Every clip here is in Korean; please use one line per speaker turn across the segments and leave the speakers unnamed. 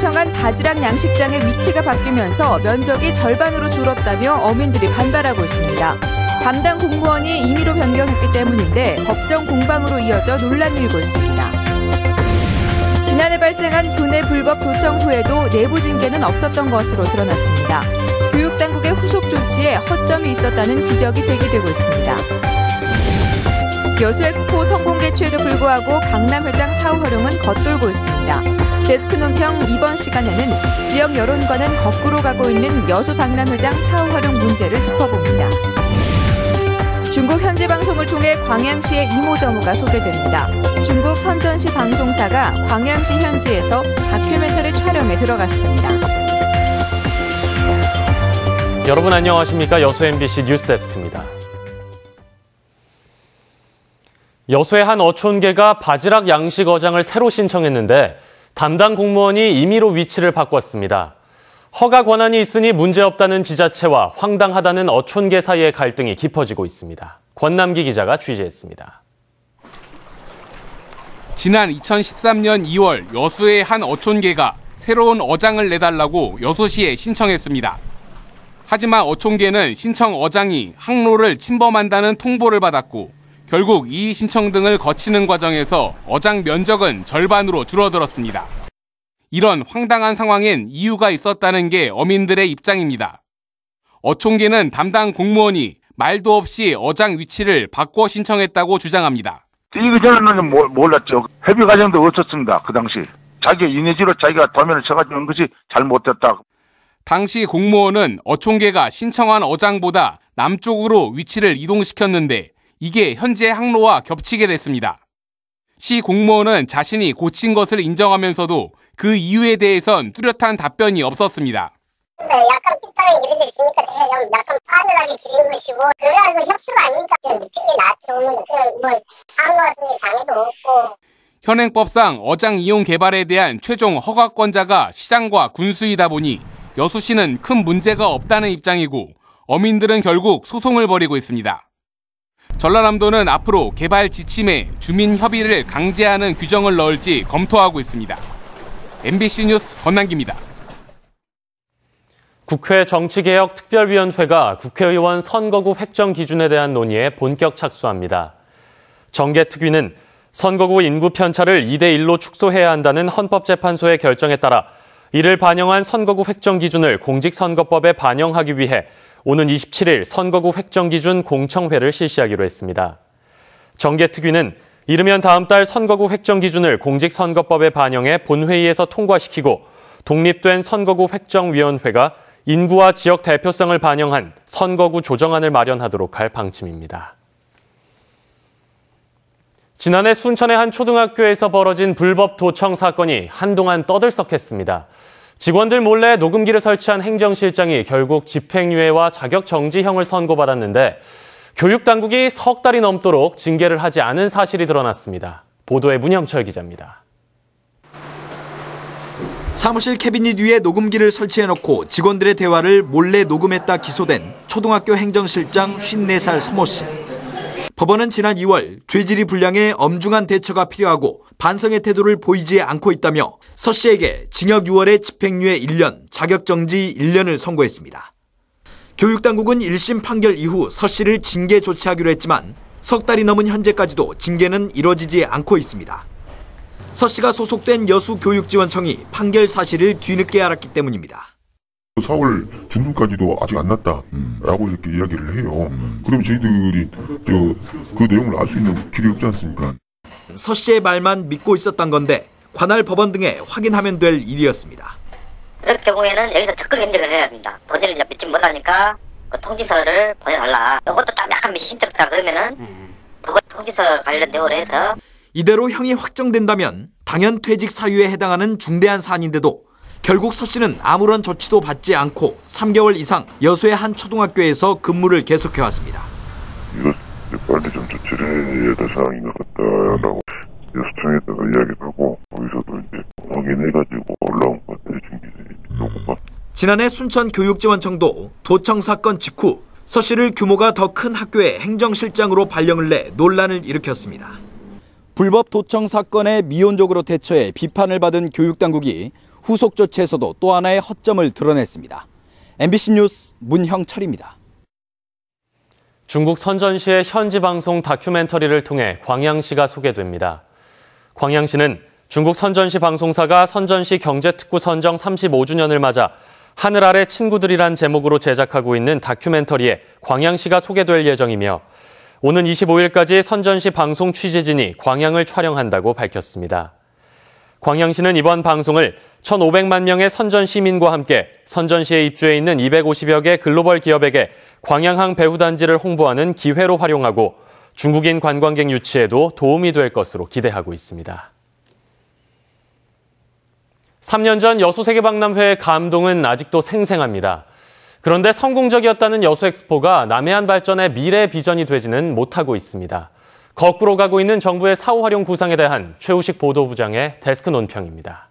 신청한 바지락 양식장의 위치가 바뀌면서 면적이 절반으로 줄었다며 어민들이 반발하고 있습니다. 담당 공무원이 임의로 변경했기 때문인데 법정 공방으로 이어져 논란이 일고 있습니다. 지난해 발생한 교내 불법 도청 후에도 내부 징계는 없었던 것으로 드러났습니다. 교육당국의 후속 조치에 허점이 있었다는 지적이 제기되고 있습니다. 여수 엑스포 성공 개최에도 불구하고 강남회장 사후 활용은 겉돌고 있습니다. 데스크 논평 이번 시간에는 지역 여론과는 거꾸로 가고 있는 여수 박람회장 사후 활용 문제를 짚어봅니다. 중국 현지 방송을 통해 광양시의 이모저모가 소개됩니다. 중국 선전시 방송사가 광양시 현지에서 다큐멘터리 촬영에 들어갔습니다.
여러분 안녕하십니까? 여수 MBC 뉴스데스크입니다. 여수의 한 어촌계가 바지락 양식 어장을 새로 신청했는데 담당 공무원이 임의로 위치를 바꿨습니다. 허가 권한이 있으니 문제없다는 지자체와 황당하다는 어촌계 사이의 갈등이 깊어지고 있습니다. 권남기 기자가 취재했습니다.
지난 2013년 2월 여수의 한 어촌계가 새로운 어장을 내달라고 여수시에 신청했습니다. 하지만 어촌계는 신청 어장이 항로를 침범한다는 통보를 받았고 결국 이의 신청 등을 거치는 과정에서 어장 면적은 절반으로 줄어들었습니다. 이런 황당한 상황엔 이유가 있었다는 게 어민들의 입장입니다. 어촌계는 담당 공무원이 말도 없이 어장 위치를 바꿔 신청했다고 주장합니다.
이거 전에는 몰랐죠. 협의 과정도 없었습니다. 그 당시. 자기 인해지로 자기가 도면을 쳐가지고 한 것이 잘못됐다.
당시 공무원은 어촌계가 신청한 어장보다 남쪽으로 위치를 이동시켰는데 이게 현재 항로와 겹치게 됐습니다. 시 공무원은 자신이 고친 것을 인정하면서도 그 이유에 대해선 뚜렷한 답변이 없었습니다.
약간 삐뚤하게 이렇게 있으니까 제가 약간 파열하게 기린 것이고 그래서 협수가 아니니까 느끼게 낫죠. 항로 같은 게 장애도 없고.
현행법상 어장 이용 개발에 대한 최종 허가권자가 시장과 군수이다 보니 여수시는 큰 문제가 없다는 입장이고 어민들은 결국 소송을 벌이고 있습니다. 전라남도는 앞으로 개발 지침에 주민 협의를 강제하는 규정을 넣을지 검토하고 있습니다. MBC 뉴스 권남기입니다.
국회 정치개혁특별위원회가 국회의원 선거구 획정 기준에 대한 논의에 본격 착수합니다. 정개특위는 선거구 인구 편차를 2대1로 축소해야 한다는 헌법재판소의 결정에 따라 이를 반영한 선거구 획정 기준을 공직선거법에 반영하기 위해 오는 27일 선거구 획정 기준 공청회를 실시하기로 했습니다. 정개특위는 이르면 다음 달 선거구 획정 기준을 공직선거법에 반영해 본회의에서 통과시키고 독립된 선거구 획정위원회가 인구와 지역 대표성을 반영한 선거구 조정안을 마련하도록 할 방침입니다. 지난해 순천의 한 초등학교에서 벌어진 불법 도청 사건이 한동안 떠들썩했습니다. 직원들 몰래 녹음기를 설치한 행정실장이 결국 집행유예와 자격정지형을 선고받았는데 교육당국이 석 달이 넘도록 징계를 하지 않은 사실이 드러났습니다. 보도에 문영철 기자입니다.
사무실 캐비닛 위에 녹음기를 설치해놓고 직원들의 대화를 몰래 녹음했다 기소된 초등학교 행정실장 54살 서모 씨. 법원은 지난 2월 죄질이 불량해 엄중한 대처가 필요하고 반성의 태도를 보이지 않고 있다며 서 씨에게 징역 6월에 집행유예 1년, 자격정지 1년을 선고했습니다. 교육당국은 1심 판결 이후 서 씨를 징계 조치하기로 했지만 석 달이 넘은 현재까지도 징계는 이뤄지지 않고 있습니다. 서 씨가 소속된 여수교육지원청이 판결 사실을 뒤늦게 알았기 때문입니다.
4월 중순까지도 아직 안 났다라고 이렇게 이야기를 해요. 그럼 저희들이 그 내용을 알 수 있는 길이 없지 않습니까?
서 씨의 말만 믿고 있었던 건데 관할 법원 등에 확인하면 될 일이었습니다.
그럴 경우에는 여기서 적극 행정을 해야 합니다. 본인을 이제 믿지 못하니까 그 통지서를 보내달라. 이것도 좀 약간 미심쩍다 그러면은 그거 통지서 관련 내용으로 해서
이대로 형이 확정된다면 당연 퇴직 사유에 해당하는 중대한 사안인데도 결국 서 씨는 아무런 조치도 받지 않고 3개월 이상 여수의 한 초등학교에서 근무를 계속해왔습니다.
이거 빨리 좀 조치를 해야 될 상황인 것 같다라고 여수청에다가 이야기를 하고 거기서도 이제 확인해가지고 올라온 것 같아요. 요구가.
지난해 순천교육지원청도 도청 사건 직후 서 씨를 규모가 더 큰 학교의 행정실장으로 발령을 내 논란을 일으켰습니다. 불법 도청 사건에 미온적으로 대처해 비판을 받은 교육당국이 후속 조치에서도 또 하나의 허점을 드러냈습니다. MBC 뉴스 문형철입니다.
중국 선전시의 현지 방송 다큐멘터리를 통해 광양시가 소개됩니다. 광양시는 중국 선전시 방송사가 선전시 경제특구 선정 35주년을 맞아 하늘 아래 친구들이란 제목으로 제작하고 있는 다큐멘터리에 광양시가 소개될 예정이며 오는 25일까지 선전시 방송 취재진이 광양을 촬영한다고 밝혔습니다. 광양시는 이번 방송을 1,500만 명의 선전 시민과 함께 선전시에 입주해 있는 250여 개 글로벌 기업에게 광양항 배후단지를 홍보하는 기회로 활용하고 중국인 관광객 유치에도 도움이 될 것으로 기대하고 있습니다. 3년 전 여수세계박람회의 감동은 아직도 생생합니다. 그런데 성공적이었다는 여수엑스포가 남해안 발전의 미래 비전이 되지는 못하고 있습니다. 거꾸로 가고 있는 정부의 사후 활용 구상에 대한 최우식 보도부장의 데스크 논평입니다.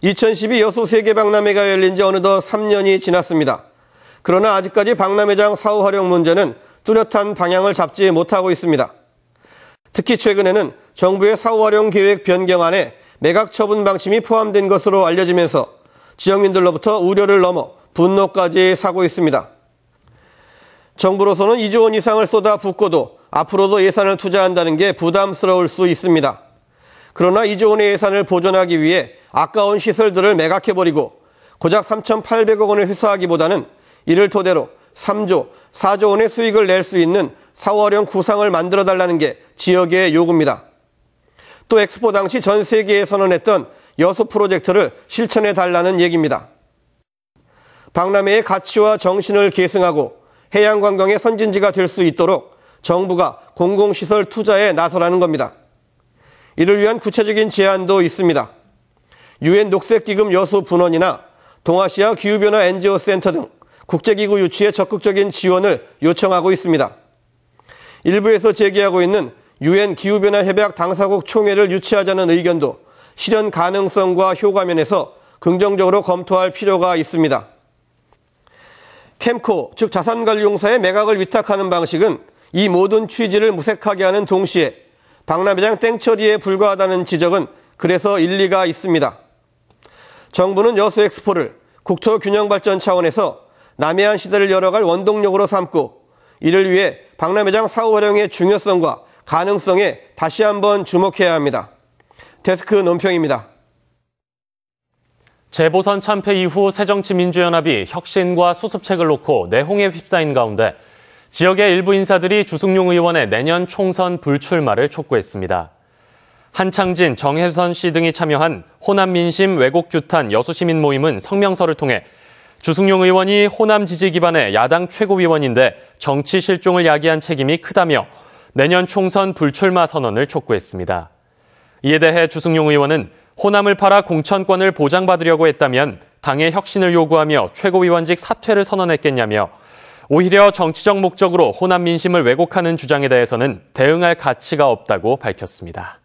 2012 여수세계박람회가 열린 지 어느덧 3년이 지났습니다. 그러나 아직까지 박람회장 사후 활용 문제는 뚜렷한 방향을 잡지 못하고 있습니다. 특히 최근에는 정부의 사후 활용 계획 변경안에 매각 처분 방침이 포함된 것으로 알려지면서 지역민들로부터 우려를 넘어 분노까지 사고 있습니다. 정부로서는 2조 원 이상을 쏟아붓고도 앞으로도 예산을 투자한다는 게 부담스러울 수 있습니다. 그러나 2조 원의 예산을 보존하기 위해 아까운 시설들을 매각해버리고 고작 3,800억 원을 회수하기보다는 이를 토대로 3조, 4조 원의 수익을 낼 수 있는 사후 활용 구상을 만들어달라는 게 지역의 요구입니다. 또 엑스포 당시 전 세계에 선언했던 여수 프로젝트를 실천해달라는 얘기입니다. 박람회의 가치와 정신을 계승하고 해양관광의 선진지가 될 수 있도록 정부가 공공시설 투자에 나서라는 겁니다. 이를 위한 구체적인 제안도 있습니다. UN 녹색기금 여수 분원이나 동아시아 기후변화 NGO 센터 등 국제기구 유치에 적극적인 지원을 요청하고 있습니다. 일부에서 제기하고 있는 UN 기후변화 협약 당사국 총회를 유치하자는 의견도 실현 가능성과 효과면에서 긍정적으로 검토할 필요가 있습니다. 캠코, 즉 자산관리공사의 매각을 위탁하는 방식은 이 모든 취지를 무색하게 하는 동시에 박람회장 땡처리에 불과하다는 지적은 그래서 일리가 있습니다. 정부는 여수엑스포를 국토균형발전 차원에서 남해안 시대를 열어갈 원동력으로 삼고 이를 위해 박람회장 사후 활용의 중요성과 가능성에 다시 한번 주목해야 합니다. 데스크 논평입니다.
재보선 참패 이후 새정치민주연합이 혁신과 수습책을 놓고 내홍에 휩싸인 가운데 지역의 일부 인사들이 주승용 의원의 내년 총선 불출마를 촉구했습니다. 한창진, 정혜선 씨 등이 참여한 호남 민심 왜곡 규탄 여수시민 모임은 성명서를 통해 주승용 의원이 호남 지지 기반의 야당 최고위원인데 정치 실종을 야기한 책임이 크다며 내년 총선 불출마 선언을 촉구했습니다. 이에 대해 주승용 의원은 호남을 팔아 공천권을 보장받으려고 했다면 당의 혁신을 요구하며 최고위원직 사퇴를 선언했겠냐며 오히려 정치적 목적으로 호남 민심을 왜곡하는 주장에 대해서는 대응할 가치가 없다고 밝혔습니다.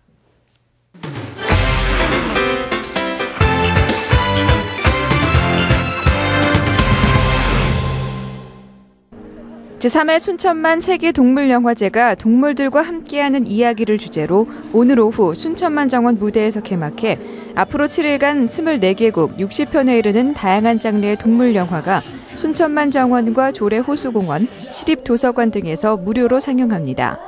제3회 순천만 세계동물영화제가 동물들과 함께하는 이야기를 주제로 오늘 오후 순천만 정원 무대에서 개막해 앞으로 7일간 24개국 60편에 이르는 다양한 장르의 동물영화가 순천만 정원과 조례호수공원, 시립도서관 등에서 무료로 상영합니다.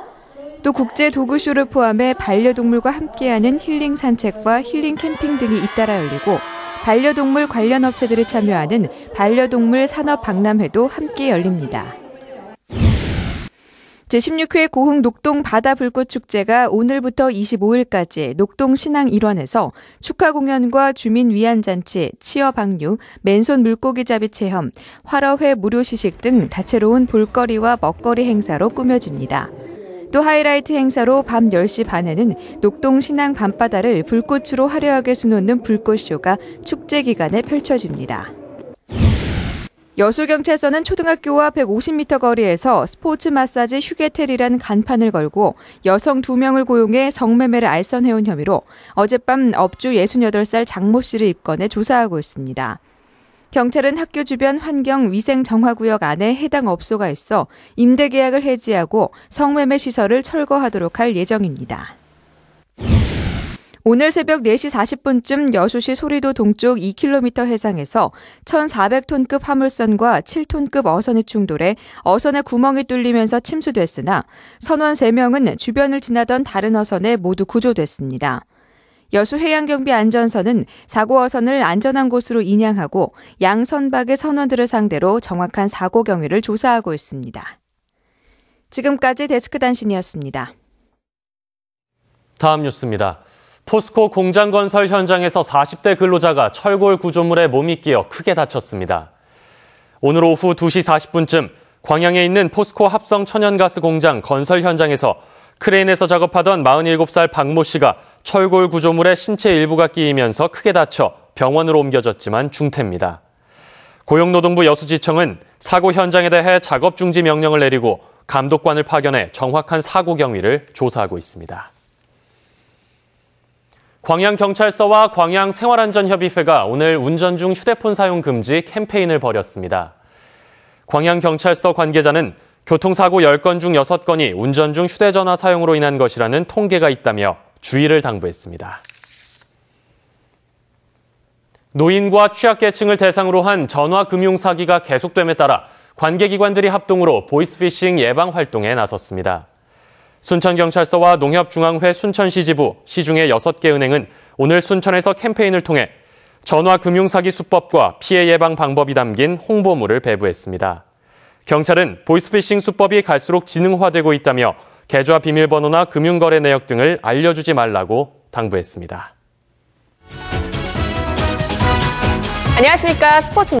또 국제도구쇼를 포함해 반려동물과 함께하는 힐링 산책과 힐링 캠핑 등이 잇따라 열리고 반려동물 관련 업체들이 참여하는 반려동물 산업박람회도 함께 열립니다. 제16회 고흥 녹동 바다불꽃축제가 오늘부터 25일까지 녹동 신항 일원에서 축하 공연과 주민 위안잔치, 치어방류, 맨손 물고기잡이 체험, 활어회 무료 시식 등 다채로운 볼거리와 먹거리 행사로 꾸며집니다. 또 하이라이트 행사로 밤 10시 반에는 녹동 신항 밤바다를 불꽃으로 화려하게 수놓는 불꽃쇼가 축제 기간에 펼쳐집니다. 여수경찰서는 초등학교와 150m 거리에서 스포츠 마사지 휴게텔이란 간판을 걸고 여성 2명을 고용해 성매매를 알선해온 혐의로 어젯밤 업주 68살 장모 씨를 입건해 조사하고 있습니다. 경찰은 학교 주변 환경 위생 정화구역 안에 해당 업소가 있어 임대 계약을 해지하고 성매매 시설을 철거하도록 할 예정입니다. 오늘 새벽 4시 40분쯤 여수시 소리도 동쪽 2km 해상에서 1,400톤급 화물선과 7톤급 어선이 충돌해 어선의 구멍이 뚫리면서 침수됐으나 선원 3명은 주변을 지나던 다른 어선에 모두 구조됐습니다. 여수해양경비안전선은 사고 어선을 안전한 곳으로 인양하고 양선박의 선원들을 상대로 정확한 사고 경위를 조사하고 있습니다. 지금까지 데스크 단신이었습니다.
다음 뉴스입니다. 포스코 공장 건설 현장에서 40대 근로자가 철골 구조물에 몸이 끼어 크게 다쳤습니다. 오늘 오후 2시 40분쯤 광양에 있는 포스코 합성 천연가스 공장 건설 현장에서 크레인에서 작업하던 47살 박모 씨가 철골 구조물에 신체 일부가 끼이면서 크게 다쳐 병원으로 옮겨졌지만 중태입니다. 고용노동부 여수지청은 사고 현장에 대해 작업 중지 명령을 내리고 감독관을 파견해 정확한 사고 경위를 조사하고 있습니다. 광양경찰서와 광양생활안전협의회가 오늘 운전 중 휴대폰 사용 금지 캠페인을 벌였습니다. 광양경찰서 관계자는 교통사고 10건 중 6건이 운전 중 휴대전화 사용으로 인한 것이라는 통계가 있다며 주의를 당부했습니다. 노인과 취약계층을 대상으로 한 전화금융사기가 계속됨에 따라 관계기관들이 합동으로 보이스피싱 예방 활동에 나섰습니다. 순천경찰서와 농협중앙회 순천시 지부, 시중의 6개 은행은 오늘 순천에서 캠페인을 통해 전화금융사기 수법과 피해 예방 방법이 담긴 홍보물을 배부했습니다. 경찰은 보이스피싱 수법이 갈수록 지능화되고 있다며 계좌 비밀번호나 금융거래 내역 등을 알려주지 말라고 당부했습니다.
안녕하십니까. 스포츠입니다.